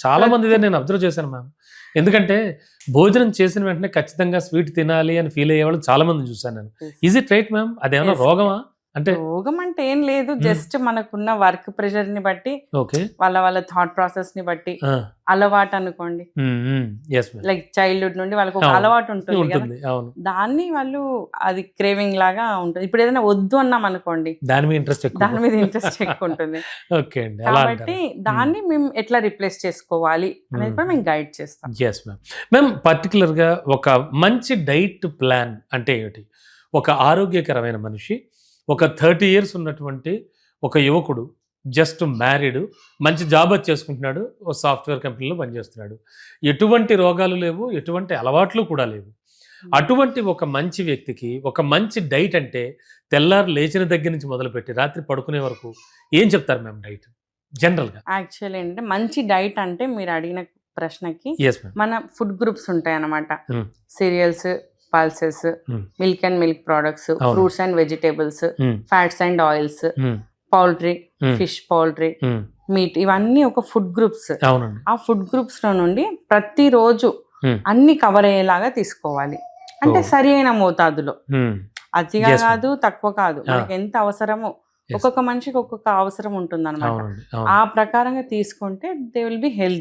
చాలా మందిదే నేను అబ్జర్వ్ చేశాను మ్యామ్. ఎందుకంటే భోజనం చేసిన వెంటనే ఖచ్చితంగా స్వీట్ తినాలి అని ఫీల్ అయ్యేవాళ్ళు చాలా మందిని చూసాను నేను. Is it right ma'am? అదేమన్నా Yes. రోగమా? అంటే రోగం అంటే ఏం లేదు, జస్ట్ మనకున్న వర్క్ ప్రెషర్ ని బట్టి, ఓకే. వాళ్ళ థాట్ ప్రాసెస్ ని బట్టి అలవాటు అనుకోండి. Yes ma'am. లైక్ చైల్డ్హుడ్ నుండి వాళ్ళకి ఒక అవును. అలవాటు ఉంటుంది కదా, ఉంటుంది. అవును. దాన్ని వాళ్ళు అది క్రేవింగ్ లాగా ఉంటుంది. ఇప్పుడు ఏదైనా వద్దు అన్నాం అనుకోండి, దాని మీద ఇంట్రెస్ట్ ఎక్కువ. దాని మీద ఇంట్రెస్ట్ ఎక్కువ ఉంటుంది. ఓకే అండి. అలా కాబట్టి దాన్ని మేము ఎట్లా రిప్లేస్ చేసుకోవాలి అనేది కూడా మేము గైడ్ చేస్తాం. Yes ma'am. మ్యామ్ పర్టికులర్గా ఒక మంచి డైట్ ప్లాన్ అంటే ఏమిటి? ఒక ఆరోగ్యకరమైన మనిషి, ఒక 30 years ఉన్నటువంటి ఒక యువకుడు, జస్ట్ మ్యారీడ్, మంచి జాబ్ వచ్చి చేసుకుంటున్నాడు, ఒక సాఫ్ట్వేర్ కంపెనీలో పనిచేస్తున్నాడు, ఎటువంటి రోగాలు లేవు, ఎటువంటి అలవాట్లు కూడా లేవు. అటువంటి ఒక మంచి వ్యక్తికి ఒక మంచి డైట్ అంటే తెల్లారు లేచిన దగ్గర నుంచి మొదలుపెట్టి రాత్రి పడుకునే వరకు ఏం చెప్తారు మ్యామ్ డైట్ జనరల్గా? యాక్చువల్లీ ఏంటంటే మంచి డైట్ అంటే మీరు అడిగిన ప్రశ్నకి ఎస్ మ్యామ్. మన ఫుడ్ గ్రూప్స్ ఉంటాయి అన్నమాట. Hmm. Cereals, pulses, milk and milk products, అవును. Fruits and vegetables, fats and oils, poultry, fish, poultry, meat, ఇవన్నీ ఒక ఫుడ్ గ్రూప్స్. అవునండి. ఆ ఫుడ్ గ్రూప్స్ లో నుండి ప్రతిరోజు అన్ని కవర్ అయ్యేలాగా తీసుకోవాలి. అంటే సరి అయిన మోతాదులో, అతిగా Yes, ma'am. కాదు, తక్కువ కాదు, మనకి ఎంత అవసరమో. ఒక్కొక్క మనిషికి ఒక్కొక్క అవసరం ఉంటుంది అనమాట. అవునండి. ఆ ప్రకారంగా తీసుకుంటే దే విల్ బి హెల్దీ.